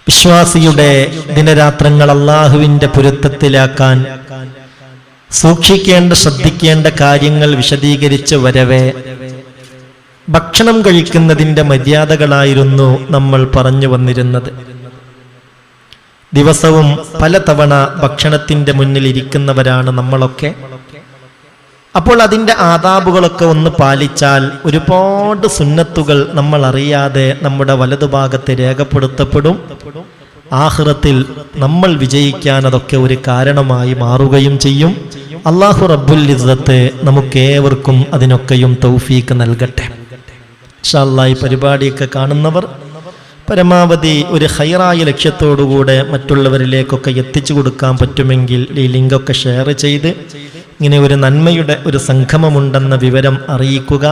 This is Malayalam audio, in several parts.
വിശ്വാസിയുടെ ദിനരാത്രങ്ങൾ അള്ളാഹുവിന്റെ പൊരുത്തത്തിലാക്കാൻ സൂക്ഷിക്കേണ്ട ശ്രദ്ധിക്കേണ്ട കാര്യങ്ങൾ വിശദീകരിച്ച് വരവേ ഭക്ഷണം കഴിക്കുന്നതിൻ്റെ മര്യാദകളായിരുന്നു നമ്മൾ പറഞ്ഞു വന്നിരുന്നത്. ദിവസവും പലതവണ ഭക്ഷണത്തിന്റെ മുന്നിൽ ഇരിക്കുന്നവരാണ് നമ്മളൊക്കെ. അപ്പോൾ അതിൻ്റെ ആദാബുകളൊക്കെ ഒന്ന് പാലിച്ചാൽ ഒരുപാട് സുന്നത്തുകൾ നമ്മൾ അറിയാതെ നമ്മുടെ വലതുഭാഗത്ത് രേഖപ്പെടുത്തപ്പെടും. ആഖിറത്തിൽ നമ്മൾ വിജയിക്കാൻ അതൊക്കെ ഒരു കാരണമായി മാറുകയും ചെയ്യും. അല്ലാഹു റബ്ബുൽ ഇസ്സത്ത് നമുക്കേവർക്കും അതിനൊക്കെയും തൗഫീക്ക് നൽകട്ടെ. ഇൻഷാ അല്ലാഹ് ഈ പരിപാടിയൊക്കെ കാണുന്നവർ പരമാവധി ഒരു ഹൈറായ ലക്ഷ്യത്തോടുകൂടെ മറ്റുള്ളവരിലേക്കൊക്കെ എത്തിച്ചു കൊടുക്കാൻ പറ്റുമെങ്കിൽ ഈ ലിങ്കൊക്കെ ഷെയർ ചെയ്ത് ഇങ്ങനെ ഒരു നന്മയുടെ ഒരു സംഗമമുണ്ടെന്ന വിവരം അറിയിക്കുക.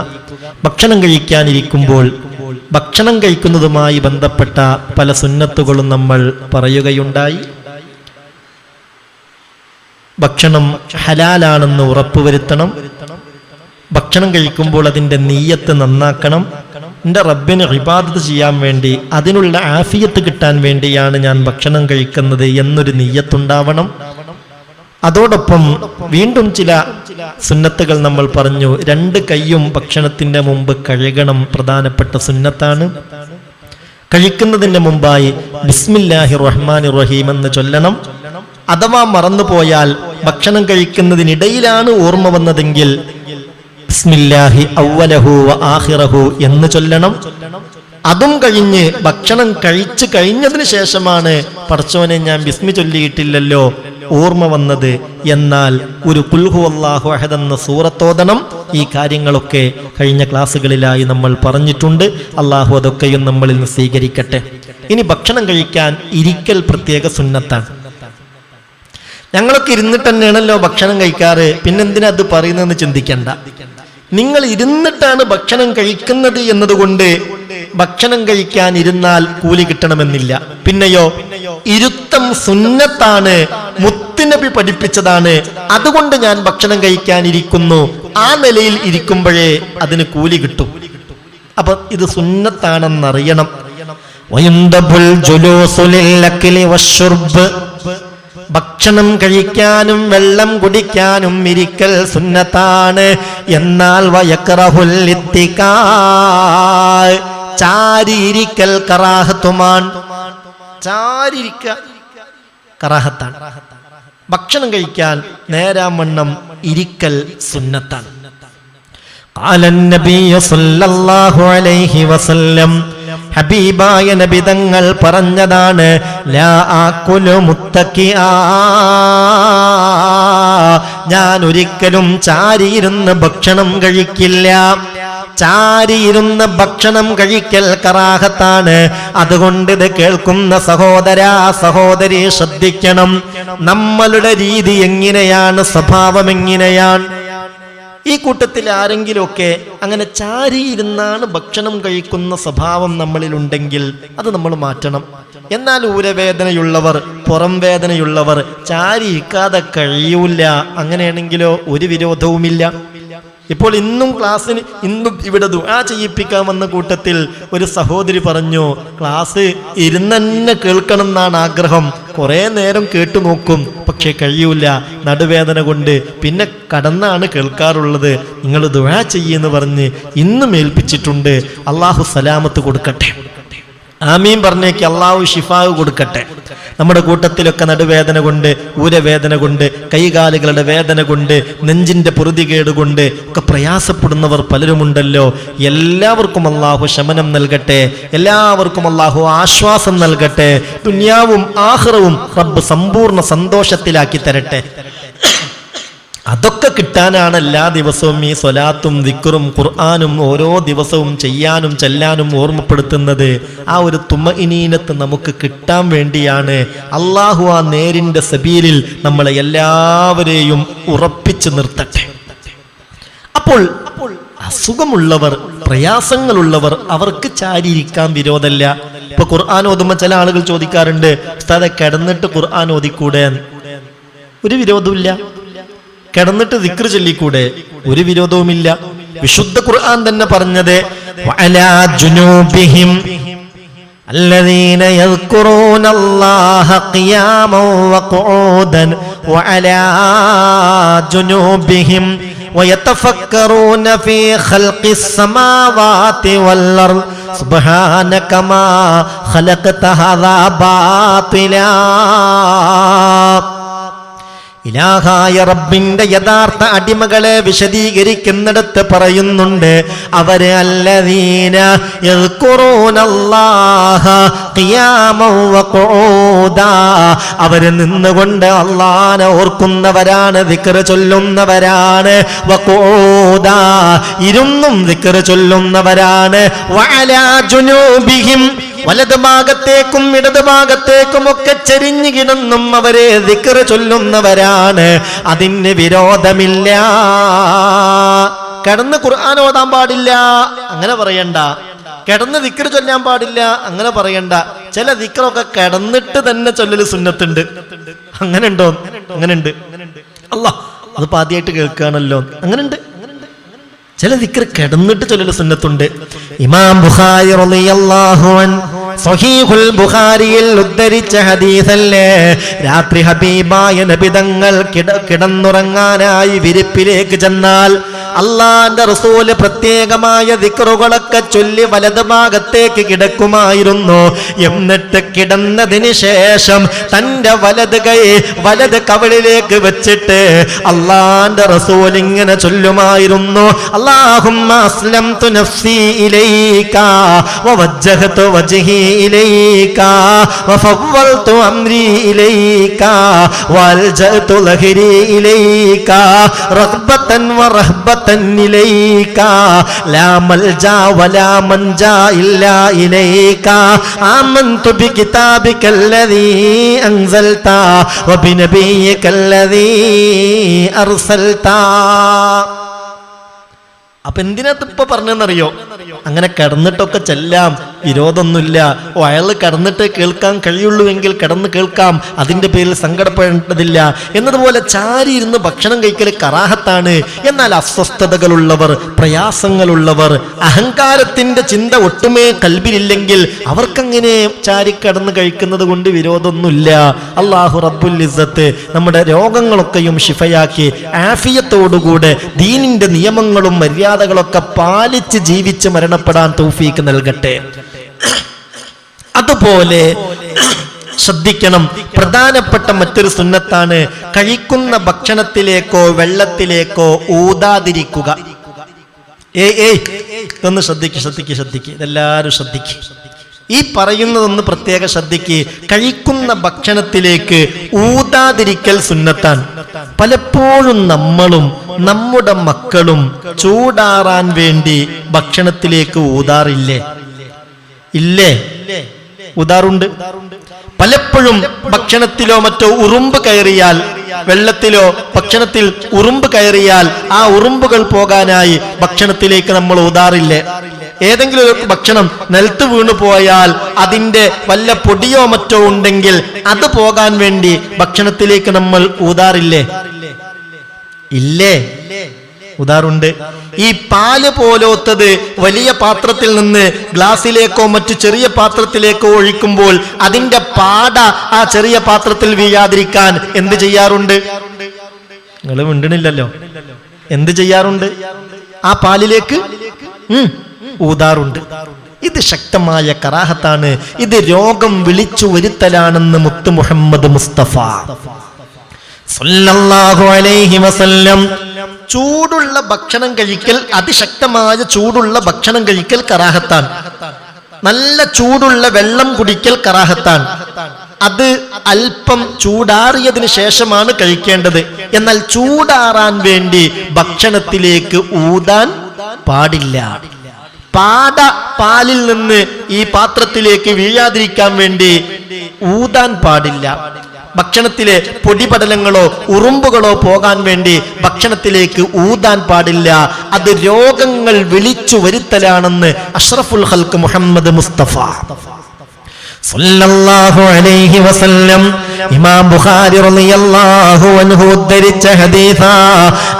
ഭക്ഷണം കഴിക്കാനിരിക്കുമ്പോൾ ഭക്ഷണം കഴിക്കുന്നതുമായി ബന്ധപ്പെട്ട പല സുന്നത്തുകളും നമ്മൾ പറയുകയുണ്ടായി. ഭക്ഷണം ഹലാലാണെന്ന് ഉറപ്പുവരുത്തണം. ഭക്ഷണം കഴിക്കുമ്പോൾ അതിൻ്റെ നീയത്ത് നന്നാക്കണം. എൻ്റെ റബ്ബിന് ഇബാദത്ത് ചെയ്യാൻ വേണ്ടി, അതിനുള്ള ആഫിയത്ത് കിട്ടാൻ വേണ്ടിയാണ് ഞാൻ ഭക്ഷണം കഴിക്കുന്നത് എന്നൊരു നീയത്തുണ്ടാവണം. അതോടൊപ്പം വീണ്ടും ചില സുന്നത്തുകൾ നമ്മൾ പറഞ്ഞു. 2 കൈയും ഭക്ഷണത്തിന്റെ മുമ്പ് കഴുകണം, പ്രധാനപ്പെട്ട സുന്നത്താണ്. കഴിക്കുന്നതിന് മുമ്പായി ബിസ്മില്ലാഹിർ റഹ്മാനിർ റഹീം എന്ന് ചൊല്ലണം. അഥവാ മറന്നുപോയാൽ ഭക്ഷണം കഴിക്കുന്നതിനിടയിലാണ് ഓർമ്മ വന്നതെങ്കിൽ ബിസ്മില്ലാഹി അവ്വലഹു വ ആഖിറഹു എന്ന് ചൊല്ലണം. അതും കഴിഞ്ഞ് ഭക്ഷണം കഴിച്ചു കഴിഞ്ഞതിന് ശേഷമാണ് പടച്ചോനെ ഞാൻ ബിസ്മി ചൊല്ലിയിട്ടില്ലല്ലോ ഓർമ്മ വന്നത്, എന്നാൽ ഒരു ഖുൽ ഹുവല്ലാഹു അഹദ് എന്ന സൂറത്തോദനം. ഈ കാര്യങ്ങളൊക്കെ കഴിഞ്ഞ ക്ലാസ്സുകളിലായി നമ്മൾ പറഞ്ഞിട്ടുണ്ട്. അള്ളാഹു അതൊക്കെയും നമ്മളിൽ നിന്ന് സ്വീകരിക്കട്ടെ. ഇനി ഭക്ഷണം കഴിക്കാൻ ഇരിക്കൽ പ്രത്യേക സുന്നത്താണ്. ഞങ്ങളൊക്കെ ഇരുന്നിട്ട് തന്നെയാണല്ലോ ഭക്ഷണം കഴിക്കാറ്, പിന്നെന്തിനാ അത് പറയുന്നതെന്ന് ചിന്തിക്കണ്ട. നിങ്ങൾ ഇരുന്നിട്ടാണ് ഭക്ഷണം കഴിക്കുന്നത് എന്നതുകൊണ്ട് ഭക്ഷണം കഴിക്കാൻ ഇരുന്നാൽ കൂലി കിട്ടണമെന്നില്ല. പിന്നെയോ ഇരുത്തം സുന്നത്താണ്, മുത്തുനബി പഠിപ്പിച്ചതാണ്. അതുകൊണ്ട് ഞാൻ ഭക്ഷണം കഴിക്കാനിരിക്കുന്നു, ആ നിലയിൽ ഇരിക്കുമ്പോഴേ അതിന് കൂലി കിട്ടും. അപ്പൊ ഇത് സുന്നത്താണെന്നറിയണം. ഭക്ഷണം കഴിക്കാനും വെള്ളം കുടിക്കാനും ഇരിക്കൽ സുന്നത്താണ്. എന്നാൽ വയക്റഹുൽ ഇത്തികാ, ചാരിയിരിക്കൽ കറാഹത്തുമാണ്. ചാരിരിക്ക കറാഹത്താണ്. ഭക്ഷണം കഴിക്കാൻ നേരാമണ്ണം ഇരിക്കൽ സുന്നത്താണ്. ഖാലൻ നബിയ്യു സല്ലല്ലാഹു അലൈഹി വസല്ലം, ഹബീബായ നബി തങ്ങൾ പറഞ്ഞതാണ്, ലാ ആകുലു മുത്തക്കിആ, ഞാൻ ഒരിക്കലും ചാരിയിരുന്ന് ഭക്ഷണം കഴിക്കില്ല. ചാരിയിരുന്ന് ഭക്ഷണം കഴിക്കൽ കറാഹത്താണ്. അതുകൊണ്ട് ഇത് കേൾക്കുന്ന സഹോദരാ സഹോദരി ശ്രദ്ധിക്കണം. നമ്മളുടെ രീതി എങ്ങനെയാണ്, സ്വഭാവം എങ്ങനെയാണ്? ഈ കൂട്ടത്തിൽ ആരെങ്കിലുമൊക്കെ അങ്ങനെ ചാരിയിരുന്നാണ് ഭക്ഷണം കഴിക്കുന്ന സ്വഭാവം നമ്മളിലുണ്ടെങ്കിൽ അത് നമ്മൾ മാറ്റണം. എന്നാൽ ഊരവേദനയുള്ളവർ, പുറം വേദനയുള്ളവർ ചാരിയിരിക്കാതെ കഴിയൂല. അങ്ങനെയാണെങ്കിലോ ഒരു വിരോധവുമില്ല. ഇപ്പോൾ ഇന്നും ഇവിടെ ദുആ ചെയ്യിപ്പിക്കാൻ വന്ന കൂട്ടത്തിൽ ഒരു സഹോദരി പറഞ്ഞു, ക്ലാസ് ഇരുന്നെ കേൾക്കണം എന്നാണ് ആഗ്രഹം. കുറെ നേരം കേട്ടു നോക്കും, പക്ഷെ കഴിയൂല, നടുവേദന കൊണ്ട്. പിന്നെ കടന്നാണ് കേൾക്കാറുള്ളത്. നിങ്ങൾ ദുആ ചെയ്യുമെന്ന് പറഞ്ഞ് ഇന്നും ഏൽപ്പിച്ചിട്ടുണ്ട്. അള്ളാഹു സലാമത്ത് കൊടുക്കട്ടെ. ആമീൻ പറഞ്ഞേക്ക്. അള്ളാഹു ഷിഫാവ് കൊടുക്കട്ടെ. നമ്മുടെ കൂട്ടത്തിലൊക്കെ നടുവേദന കൊണ്ട്, ഊരവേദന കൊണ്ട്, കൈകാലുകളുടെ വേദന കൊണ്ട്, നെഞ്ചിന്റെ പൊറുതികേട് കൊണ്ട് ഒക്കെ പ്രയാസപ്പെടുന്നവർ പലരുമുണ്ടല്ലോ. എല്ലാവർക്കും അള്ളാഹു ശമനം നൽകട്ടെ. എല്ലാവർക്കും അള്ളാഹു ആശ്വാസം നൽകട്ടെ. ദുനിയാവും ആഖിറവും റബ്ബ് സമ്പൂർണ്ണ സന്തോഷത്തിലാക്കി തരട്ടെ. അതൊക്കെ കിട്ടാനാണ് എല്ലാ ദിവസവും ഈ സ്വലാത്തും ദിക്റും ഖുർആനും ഓരോ ദിവസവും ചെയ്യാനും ചെല്ലാനും ഓർമ്മപ്പെടുത്തുന്നത്. ആ ഒരു തുമഇനീനത്ത് നമുക്ക് കിട്ടാൻ വേണ്ടിയാണ്. അള്ളാഹു ആ നേരിന്റെ സബീലിൽ നമ്മളെ എല്ലാവരെയും ഉറപ്പിച്ചു നിർത്തട്ടെ. അപ്പോൾ അസുഖമുള്ളവർ, പ്രയാസങ്ങളുള്ളവർ, അവർക്ക് ചാരിയിരിക്കാൻ വിരോധമല്ല. ഇപ്പൊ ഖുർആൻ ഓതുമ്പോൾ ചില ആളുകൾ ചോദിക്കാറുണ്ട്, ഉസ്താദെ കിടന്നിട്ട് ഖുർആൻ ഓതിക്കൂടെ? ഒരു വിരോധമില്ല. കിടന്നിട്ട് ദിക്ർ ചൊല്ലിക്കൂടെ? ഒരു വിരോധവുമില്ല. വിശുദ്ധ ഖുർആൻ തന്നെ പറഞ്ഞത് വഅലാ ജുനൂബിഹിം الذين يذكرون الله قياما وقعودا وعلى جنوبهم ويتفكرون في خلق السماوات والأرض سبحانك ما خلقت هذا باطلا. ഇലാഹായ റബ്ബിന്റെ യഥാർത്ഥ അടിമകളെ വിശദീകരിക്കുന്നിടത്ത് പറയുന്നുണ്ട്, അവര് അല്ലദീന യദ്കുറൂനല്ലാഹ ഖിയാമൻ വഖുഊദാ, അവര് നിന്നുകൊണ്ട് അല്ലാഹനെ ഓർക്കുന്നവരാണ്, ദിക്ർ ചൊല്ലുന്നവരാണ്, വഖുഊദാ ഇരുന്നും ദിക്ർ ചൊല്ലുന്നവരാണ്, വഅലാ ജുനൂബിഹിം വലത് ഭാഗത്തേക്കും ഇടത് ഭാഗത്തേക്കും ഒക്കെ ചെരിഞ്ഞു കിടന്നും അവരെ ദിക്ർ ചൊല്ലുന്നവരാണ്. അതിന് വിരോധമില്ല. കിടന്ന് ഖുർആൻ ഓതാൻ പാടില്ല അങ്ങനെ പറയണ്ട, കിടന്ന് ദിക്ർ ചൊല്ലാൻ പാടില്ല അങ്ങനെ പറയണ്ട. ചില ദിക്റൊക്കെ കിടന്നിട്ട് തന്നെ ചൊല്ലല് സുന്നത്തുണ്ട്. അങ്ങനെ ഉണ്ടോ? അങ്ങനെ ഉണ്ട്. അല്ലാഹ് അതിപ്പോ ആദ്യമായിട്ട് കേൾക്കുകയാണല്ലോ. അങ്ങനെ ഉണ്ട്. ചില ദിക്ർ കിടന്നിട്ട് ചൊല്ലല് സുന്നത്തുണ്ട്. ഇമാം ബുഖാരി റളിയല്ലാഹു അൻഹു സ്വഹീഹുൽ ബുഖാരിയിൽ ഉദ്ധരിച്ച ഹദീസല്ലേ, രാത്രി ഹബീബായ നബി തങ്ങൾ കിടന്നുറങ്ങാനായി വിരിപ്പിലേക്ക് ചെന്നാൽ അള്ളാന്റെ റസൂല് പ്രത്യേകമായ ദിക്റുകളൊക്കെ ചൊല്ലി വലത് ഭാഗത്തേക്ക് കിടക്കുമായിരുന്നു. എന്നിട്ട് കിടന്നതിന് ശേഷം തന്റെ വലത് കൈ വലത് കവിളിലേക്ക് വെച്ചിട്ട് അള്ളാന്റെ റസൂൽ ഇങ്ങനെ ചൊല്ലുമായിരുന്നു, അല്ലാഹുമ്മ അസ്ലംതു നഫ്സി ഇലൈക വവജ്ജഹതു വജ്ഹി ഇലൈക വഫവ്വൽതു അംരി ഇലൈക വൽജഅതു ലഹരി ഇലൈക റഗ്ബതൻ വറഹ്ബതൻ ഇലൈക ലാ മൽജാ വലാ മൻജാ ഇല്ലാ ഇലൈക ആമൻതു ബികിതാബികല്ലദീ അൻസൽത വബിനബിയികല്ലദീ അർസൽത. അപ്പൊ എന്തിനകത്ത് പറഞ്ഞെന്നറിയോ? അങ്ങനെ കിടന്നിട്ടൊക്കെ ചെല്ലാം, വിരോധമൊന്നുമില്ല. അയാൾ കിടന്നിട്ട് കേൾക്കാൻ കഴിയുള്ളൂ എങ്കിൽ കിടന്ന് കേൾക്കാം, അതിന്റെ പേരിൽ സങ്കടപ്പെടേണ്ടതില്ല. എന്നതുപോലെ ചാരി ഇരുന്ന് ഭക്ഷണം കഴിക്കൽ കറാഹത്താണ്. എന്നാൽ അസ്വസ്ഥതകളുള്ളവർ, പ്രയാസങ്ങളുള്ളവർ, അഹങ്കാരത്തിന്റെ ചിന്ത ഒട്ടുമേ കൽബിലില്ലെങ്കിൽ അവർക്കങ്ങനെ ചാരി കിടന്ന് കഴിക്കുന്നത് കൊണ്ട് വിരോധമൊന്നുമില്ല. അല്ലാഹു റബ്ബുൽ ഇസ്സത്ത് നമ്മുടെ രോഗങ്ങളൊക്കെയും ശിഫയാക്കി ആഫിയത്തോടുകൂടെ ദീനിന്റെ നിയമങ്ങളും മര്യാദകളൊക്കെ പാലിച്ച് ജീവിച്ച് മരണപ്പെടാൻ തൗഫീക്ക് നൽകട്ടെ. അതുപോലെ ശ്രദ്ധിക്കണം, പ്രധാനപ്പെട്ട മറ്റൊരു സുന്നത്താണ് കഴിക്കുന്ന ഭക്ഷണത്തിലേക്കോ വെള്ളത്തിലേക്കോ ഊതാതിരിക്കുക. ഇതൊന്ന് ശ്രദ്ധിക്ക്, ഇതെല്ലാരും ശ്രദ്ധിക്ക്. ഈ പറയുന്നതൊന്ന് പ്രത്യേക ശ്രദ്ധിക്ക്. കഴിക്കുന്ന ഭക്ഷണത്തിലേക്ക് ഊതാതിരിക്കൽ സുന്നത്താണ്. പലപ്പോഴും നമ്മളും നമ്മുടെ മക്കളും ചൂടാറാൻ വേണ്ടി ഭക്ഷണത്തിലേക്ക് ഊതാറില്ലേ? ഇല്ലേ? ഊതാറുണ്ട്. പലപ്പോഴും ഭക്ഷണത്തിലോ മറ്റോ ഉറുമ്പ് കയറിയാൽ, വെള്ളത്തിലോ ഭക്ഷണത്തിൽ ഉറുമ്പ് കയറിയാൽ ആ ഉറുമ്പുകൾ പോകാനായി ഭക്ഷണത്തിലേക്ക് നമ്മൾ ഊതാറില്ലേ? ഏതെങ്കിലും ഒരു ഭക്ഷണം നിലത്ത് വീണു പോയാൽ അതിന്റെ വല്ല പൊടിയോ മറ്റോ ഉണ്ടെങ്കിൽ അത് പോകാൻ വേണ്ടി ഭക്ഷണത്തിലേക്ക് നമ്മൾ ഊതാറില്ലേ? ഇല്ലേ? ഊതാറുണ്ട്. ഈ പാല് പോലോത്തത് വലിയ പാത്രത്തിൽ നിന്ന് ഗ്ലാസ്സിലേക്കോ മറ്റു ചെറിയ പാത്രത്തിലേക്കോ ഒഴിക്കുമ്പോൾ അതിന്റെ പാട ആ ചെറിയ പാത്രത്തിൽ വീഴാതിരിക്കാൻ എന്ത് ചെയ്യാറുണ്ട്? നിങ്ങൾ മിണ്ടണില്ലല്ലോ. എന്ത് ചെയ്യാറുണ്ട്? ആ പാലിലേക്ക് ഊതാറുണ്ട്. ഇത് ശക്തമായ കറാഹത്താണ്. ഇത് രോഗം വിളിച്ചു വരുത്തലാണെന്ന് മുത്ത് മുഹമ്മദ് മുസ്തഫ സല്ലല്ലാഹു അലൈഹി വസല്ലം. ചൂടുള്ള ഭക്ഷണം കഴിക്കൽ, അതിശക്തമായ ചൂടുള്ള ഭക്ഷണം കഴിക്കൽ കറാഹത്താണ്. നല്ല ചൂടുള്ള വെള്ളം കുടിക്കൽ കറാഹത്താണ്. അത് അല്പം ചൂടാറിയതിനു ശേഷമാണ് കഴിക്കേണ്ടത്. എന്നാൽ ചൂടാറാൻ വേണ്ടി ഭക്ഷണത്തിലേക്ക് ഊതാൻ പാടില്ല. പാട പാലിൽ നിന്ന് ഈ പാത്രത്തിലേക്ക് വീഴാതിരിക്കാൻ വേണ്ടി ഊതാൻ പാടില്ല. ഭക്ഷണത്തിലെ പൊടിപടലങ്ങളോ ഉറുമ്പുകളോ പോകാൻ വേണ്ടി ഭക്ഷണത്തിലേക്ക് ഊതാൻ പാടില്ല. അത് രോഗങ്ങൾ വിളിച്ചു വരുത്തലാണെന്ന് അഷ്റഫുൽ ഖൽഖ് മുഹമ്മദ് മുസ്തഫ സല്ലല്ലാഹു അലൈഹി വസല്ലം. ഇമാം ബുഖാരി റളിയല്ലാഹു അൻഹു ഉദ്ധരിച്ച ഹദീസാ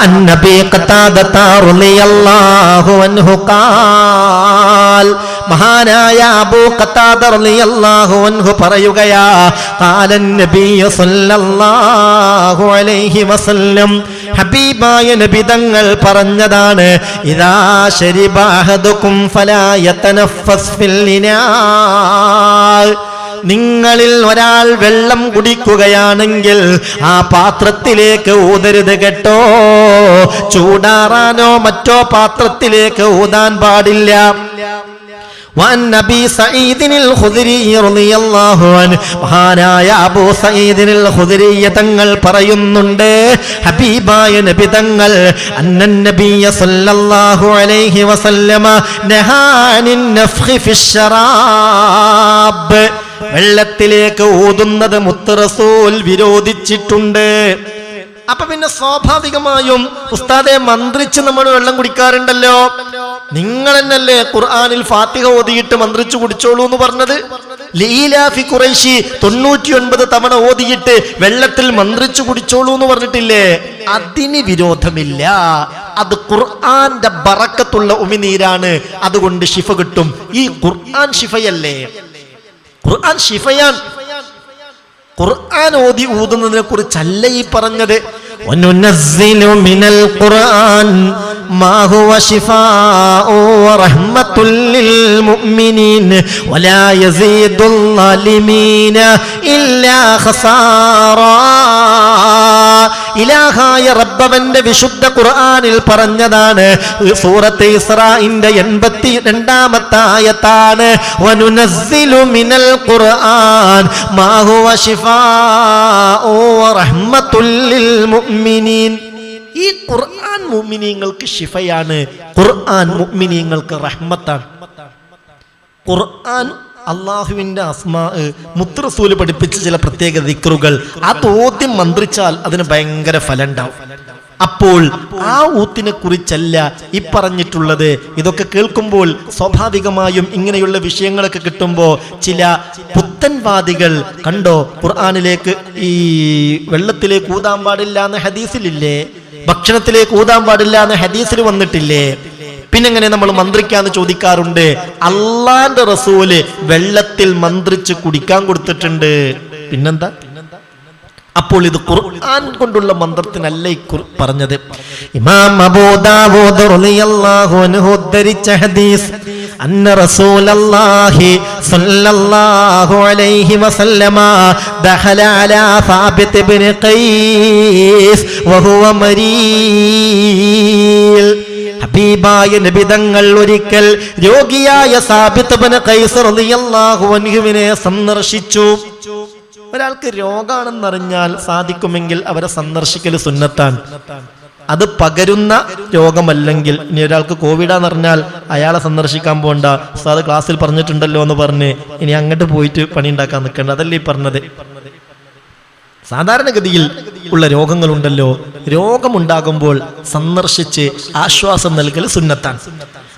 അന്നബി ഖതാദത റളിയല്ലാഹു അൻഹു ഖാൽ മഹാനായ അബൂ ഖതാദ റളിയല്ലാഹു അൻഹു പറയുകയാ, ഖാലൻ നബിയ്യു സല്ലല്ലാഹു അലൈഹി വസല്ലം, ഹബീബായ നബി തങ്ങൾ പറഞ്ഞതാണ്, ഇദാ ശരിബ അഹദുകും ഫലാ യതനഫസ് ഫിൽ ഇനാ, നിങ്ങളിൽ ഒരാൾ വെള്ളം കുടിക്കുകയാണെങ്കിൽ ആ പാത്രത്തിലേക്ക് ഊതരുത് കേട്ടോ. ചൂടാറാനോ മറ്റോ പാത്രത്തിലേക്ക് ഊതാൻ പാടില്ല. മഹാനായ അബൂ സഈദിൽ ഖുദരി തങ്ങൾ പറയുന്നുണ്ട്, ഹബീബായ നബി തങ്ങൾ അന്നൻ നബിയ സല്ലല്ലാഹു അലൈഹി വസല്ലമ നഹാനിൻ നഫ്ഖി ഫിശ്ശറാബ്, വെള്ളത്തിലേക്ക് ഊതുന്നത് മുത്ത് റസൂൽ വിരോധിച്ചിട്ടുണ്ട്. അപ്പൊ പിന്നെ സ്വാഭാവികമായും ഉസ്താദെ മന്ത്രിച്ച് നമ്മൾ വെള്ളം കുടിക്കാറുണ്ടല്ലോ. നിങ്ങൾ തന്നെയല്ലേ ഖുർആനിൽ ഫാത്തിഹ ഓതിയിട്ട് മന്ത്രിച്ചു കുടിച്ചോളൂ എന്ന് പറഞ്ഞത്? ലീലാഫി ഖുറൈശി 99 തവണ ഓതിയിട്ട് വെള്ളത്തിൽ മന്ത്രിച്ചു കുടിച്ചോളൂ എന്ന് പറഞ്ഞിട്ടില്ലേ? അതിന് വിരോധമില്ല. അത് ഖുർആന്റെ ബറക്കത്തുള്ള ഉമിനീരാണ്, അതുകൊണ്ട് ശിഫ കിട്ടും. ഈ ഖുർആൻ ശിഫയല്ലേ? ഖുർആൻ ശിഫയാൻ. ഖുർആൻ ഓതി ഊതുന്നതിനെ കുറിച്ചല്ല ഈ പറഞ്ഞത്. വനുനസ്സിലു മിനൽ ഖുർആൻ മാ ഹുവ ശിഫാഉ വറഹ്മത്തുൽ ലിൽ മുഅ്മിനീൻ വലാ യസീദുൽ ളാലിമീന ഇല്ലാ ഖസാറാ. ഇലാഹായ റബ്ബവന്റെ വിശുദ്ധ ഖുർആനിൽ പറഞ്ഞതാണ്. സൂറത്ത് ഇസ്രാഇന്റെ 82ാമത്തെ ആയത്താണ്. വനുനസ്സിലു മിനൽ ഖുർആൻ മാ ഹുവ ശിഫാഉ വറഹ്മത്തുൽ ലിൽ മുഅ്മിനീൻ. ഈ ഖുർആൻ മുഅ്മിനീങ്ങൾക്ക് ശിഫയാണ്, ഖുർആൻ മുഅ്മിനീങ്ങൾക്ക് റഹ്മത്താണ്. ഖുർആൻ അള്ളാഹുവിന്റെ അസ്മാ, മുത്ത് റസൂല് പഠിപ്പിച്ച ചില പ്രത്യേക ദിക്റുകൾ, അത് ഓതി മന്ത്രിച്ചാൽ അതിന് ഭയങ്കര ഫലം ഉണ്ടാവും. അപ്പോൾ ആ ഊത്തിനെ കുറിച്ചല്ല ഈ പറഞ്ഞിട്ടുള്ളത്. ഇതൊക്കെ കേൾക്കുമ്പോൾ സ്വാഭാവികമായും ഇങ്ങനെയുള്ള വിഷയങ്ങളൊക്കെ കിട്ടുമ്പോൾ ചില പുത്തൻവാദികൾ കണ്ടോ, ഖുർആനിലേക്ക് ഈ വെള്ളത്തിലേക്ക് ഊതാൻ പാടില്ല എന്ന് ഹദീസിലില്ലേ? ഭക്ഷണത്തിലേക്ക് ഊതാൻ പാടില്ല എന്ന് ഹദീസിൽ വന്നിട്ടില്ലേ? പിന്നെങ്ങനെ നമ്മൾ മന്ത്രിക്കാന്ന് ചോദിക്കാറുണ്ട്. അള്ളാന്റെ റസൂല് വെള്ളത്തിൽ മന്ത്രിച്ച് കുടിക്കാൻ കൊടുത്തിട്ടുണ്ട്. പിന്നെന്താ? അപ്പോൾ ഇത് ഖുർആൻ കൊണ്ടുള്ള മന്ത്രത്തിനല്ല ഈ പറഞ്ഞത്. ഇമാം അബൂ ദാവൂദ് റളിയല്ലാഹു അൻഹു ഉദ്ധരിച്ച ഹദീസ്, അന്ന റസൂലല്ലാഹി സ്വല്ലല്ലാഹു അലൈഹി വസല്ലമ ദഖല അലാ സാബിത് ഇബ്നു ഖൈസ് വഹുവ മരീൽ. ഹബീബായ നബി തങ്ങൾ ഒരിക്കൽ രോഗിയായ സാബിത് ഇബ്നു ഖൈസ് റളിയല്ലാഹു അൻഹുവിനെ സന്ദർശിച്ചു. ഒരാൾക്ക് രോഗാണെന്നറിഞ്ഞാൽ സാധിക്കുമെങ്കിൽ അവരെ സന്ദർശിക്കൽ സുന്നത്താണ്. അത് പകരുന്ന രോഗമല്ലെങ്കിൽ, ഇനി ഒരാൾക്ക് കോവിഡാന്ന് പറഞ്ഞാൽ അയാളെ സന്ദർശിക്കാൻ പോകണ്ട, ഉസ്താദ് ക്ലാസ്സിൽ പറഞ്ഞിട്ടുണ്ടല്ലോ എന്ന് പറഞ്ഞ് ഇനി അങ്ങോട്ട് പോയിട്ട് പണി ഉണ്ടാക്കാൻ നിൽക്കണ്ട. അതല്ലേ ഈ പറഞ്ഞത്. സാധാരണഗതിയിൽ ഉള്ള രോഗങ്ങളുണ്ടല്ലോ, രോഗമുണ്ടാകുമ്പോൾ സന്ദർശിച്ച് ആശ്വാസം നൽകൽ സുന്നത്താണ്.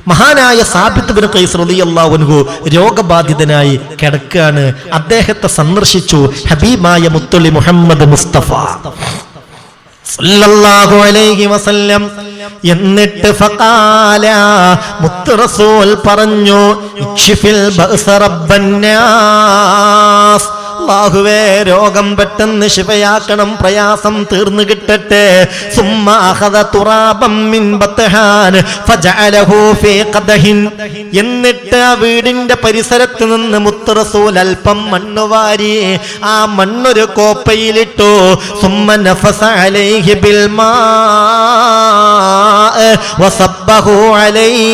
മഹാനായ സാബിത്ത് ഇബ്നു ഖൈസ് റളിയല്ലാഹു അൻഹു രോഗബാധിതനായി കിടക്കുകയാണ്. അദ്ദേഹത്തെ സന്ദർശിച്ചു ഹബീബായ മുത്തുള്ളി മുഹമ്മദ് മുസ്തഫ സല്ലല്ലാഹു അലൈഹി വസല്ലം. എന്നിട്ട് ഫഖാല, മുത്ത് റസൂൽ പറഞ്ഞു, ഇക്ഷിഫിൽ ബഅസ റബ്ബന്നാസ്, അല്ലാഹുവേ രോഗം പെട്ടെന്ന് ശിഫയാക്കണം, പ്രയാസം തീർന്നു കിട്ടട്ടെ. സുമ്മ അഖദ തുറാബം മിൻ ബത്ഹാൻ ഫജഅലഹു ഫീ ഖദഹിൻ, എന്നിട്ട് ആ വീടിന്റെ പരിസരത്ത് നിന്ന് മുത്ത് റസൂൽ അല്പം മണ്ണ് വാരി ആ മണ്ണൊരു കോപ്പയിലിട്ടു. സുമ്മ നഫസ അലൈഹി ബിൽ മാ വസബ്ബഹു അലൈഹി,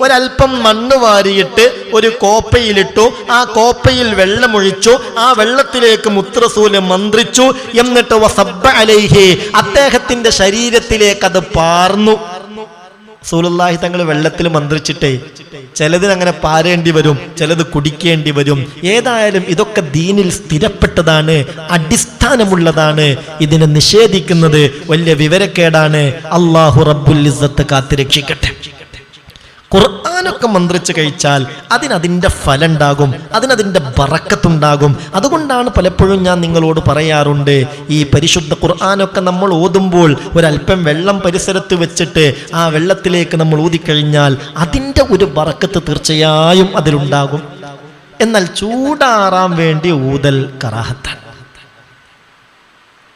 ഒരൽപ്പം മണ്ണ് വാരിയിട്ട് ഒരു കോപ്പയിലിട്ടു. ആ കോപ്പയിൽ വെള്ളമൊഴിച്ചു. ആ വെള്ളത്തിലേക്ക് മുത്ത് റസൂൽ മന്ത്രിച്ചു. എന്നിട്ട് വസബ്ബ അലൈഹി, അദ്ദേഹത്തിന്റെ ശരീരത്തിലേക്ക് അത് പാർന്നു. റസൂലുള്ളാഹി തങ്ങൾ വെള്ളത്തിൽ മന്ത്രിച്ചിട്ടേ ചിലതിന് അങ്ങനെ പാരേണ്ടി വരും, ചിലത് കുടിക്കേണ്ടി വരും. ഏതായാലും ഇതൊക്കെ ദീനിൽ സ്ഥിരപ്പെട്ടതാണ്, അടിസ്ഥാനമുള്ളതാണ്. ഇതിനെ നിഷേധിക്കുന്നത് വലിയ വിവരക്കേടാണ്. അല്ലാഹു റബ്ബുൽ ഇസ്സത്ത് കാത്തുരക്ഷിക്കട്ടെ. ഖുർആൻ ഖുർആനൊക്കെ മന്ത്രിച്ച് കഴിച്ചാൽ അതിനതിൻ്റെ ഫലം ഉണ്ടാകും, അതിനതിൻ്റെ ബറക്കത്തുണ്ടാകും. അതുകൊണ്ടാണ് പലപ്പോഴും ഞാൻ നിങ്ങളോട് പറയാറുണ്ട്, ഈ പരിശുദ്ധ ഖുർആനൊക്കെ നമ്മൾ ഓതുമ്പോൾ ഒരല്പം വെള്ളം പരിസരത്ത് വെച്ചിട്ട് ആ വെള്ളത്തിലേക്ക് നമ്മൾ ഊതിക്കഴിഞ്ഞാൽ അതിൻ്റെ ഒരു ബറക്കത്ത് തീർച്ചയായും അതിലുണ്ടാകും. എന്നാൽ ചൂടാറാൻ വേണ്ടി ഊതൽ കറാഹത്താണ്,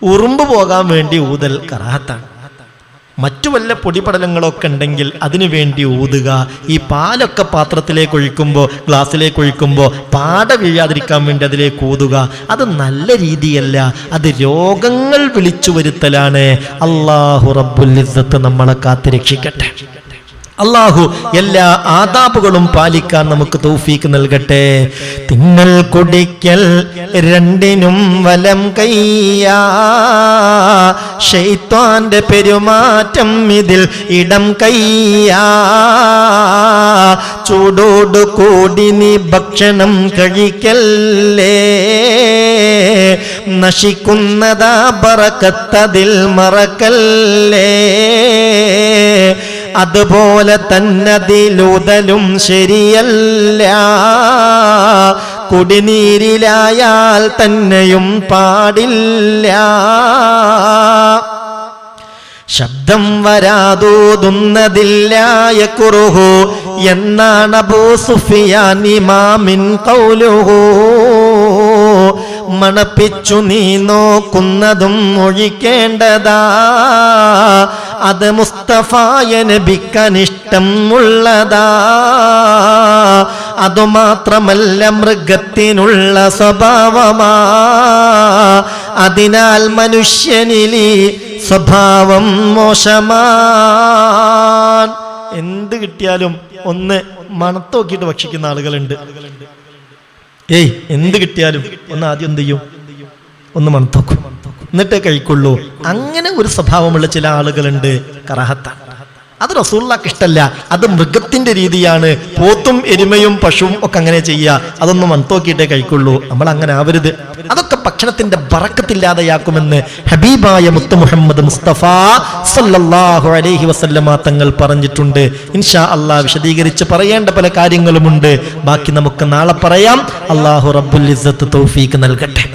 ഉറുമ്പ് പോകാൻ വേണ്ടി ഊതൽ കറാഹത്താണ്. മറ്റു വല്ല പൊടിപടലങ്ങളൊക്കെ ഉണ്ടെങ്കിൽ അതിനു വേണ്ടി ഊതുക. ഈ പാലൊക്കെ പാത്രത്തിലേക്ക് ഒഴിക്കുമ്പോൾ, ഗ്ലാസ്സിലേക്ക് ഒഴിക്കുമ്പോൾ പാട വീഴാതിരിക്കാൻ വേണ്ടി അതിലേക്ക് ഊതുക. അത് നല്ല രീതിയല്ല, അത് രോഗങ്ങൾ വിളിച്ചു വരുത്തലാണ്. അല്ലാഹു റബ്ബുൽ ഇസ്സത്ത് നമ്മളെ കാത്തുരക്ഷിക്കട്ടെ. അല്ലാഹു എല്ലാ ആദാബുകളും പാലിക്കാൻ നമുക്ക് തൗഫീക്ക് നൽകട്ടെ. തിന്നൽ കുടിക്കൽ രണ്ടിനും വലം കയ്യാ, ശൈത്വാന്റെ പെരുമാറ്റം ഇതിൽ ഇടം കയ്യാ. ചൂടോട് കൂടി നീ ഭക്ഷണം കഴിക്കല്ലേ, നശിക്കുന്നതാ ബറക്കത്തതിൽ മറക്കല്ലേ. അതുപോലെ തന്നതിലൂതലും ശരിയല്ല, കുടിനീരിലായാൽ തന്നെയും പാടില്ല. ശബ്ദം വരാതോതുന്നതില്ലായ കുറുഹു എന്നാണ് അബൂ സുഫിയാൻ ഇമാമിൻ ഖൗലുഹു. മണപ്പിച്ചു നീ നോക്കുന്നതും ഒഴിക്കേണ്ടതാ, അത് മുസ്തഫായ നബിക്കനിഷ്ടം ഉള്ളതാ. അതുമാത്രമല്ല മൃഗത്തിനുള്ള സ്വഭാവമാ, അതിനാൽ മനുഷ്യനിലീ സ്വഭാവം മോശമാണ്. എന്ത് കിട്ടിയാലും ഒന്ന് മണത്തോക്കിയിട്ട് ഭക്ഷിക്കുന്ന ആളുകളുണ്ട്. എന്ത് കിട്ടിയാലും ഒന്ന് ആദ്യം എന്ത് ചെയ്യും, ഒന്ന് മണത്തോക്കും, എന്നിട്ടേ കഴിക്കുള്ളൂ. അങ്ങനെ ഒരു സ്വഭാവമുള്ള ചില ആളുകളുണ്ട്, കറാഹത്താണ്. അത് റസൂലുള്ളാഹിക്ക് ഇഷ്ടല്ല, അത് മൃഗത്തിന്റെ രീതിയാണ്. പോത്തും എരുമയും പശുവും ഒക്കെ അങ്ങനെ ചെയ്യുക, അതൊന്നും മണത്തോക്കിയിട്ടേ കഴിക്കുള്ളൂ. നമ്മൾ അങ്ങനെ ആവരുത്. അതൊക്കെ ഭക്ഷണത്തിന്റെ ബറക്കത്തില്ലാതെയാക്കുമെന്ന് ഹബീബായ മുത്ത് മുഹമ്മദ് മുസ്തഫ സല്ലല്ലാഹു അലൈഹി വസല്ലമ തങ്ങൾ പറഞ്ഞിട്ടുണ്ട്. ഇൻഷാ അല്ലാഹ് വിശദീകരിച്ച് പറയേണ്ട പല കാര്യങ്ങളുമുണ്ട്, ബാക്കി നമുക്ക് നാളെ പറയാം. അല്ലാഹു റബ്ബുൽ ഇസ്സത്ത് തൗഫീഖ് നൽകട്ടെ.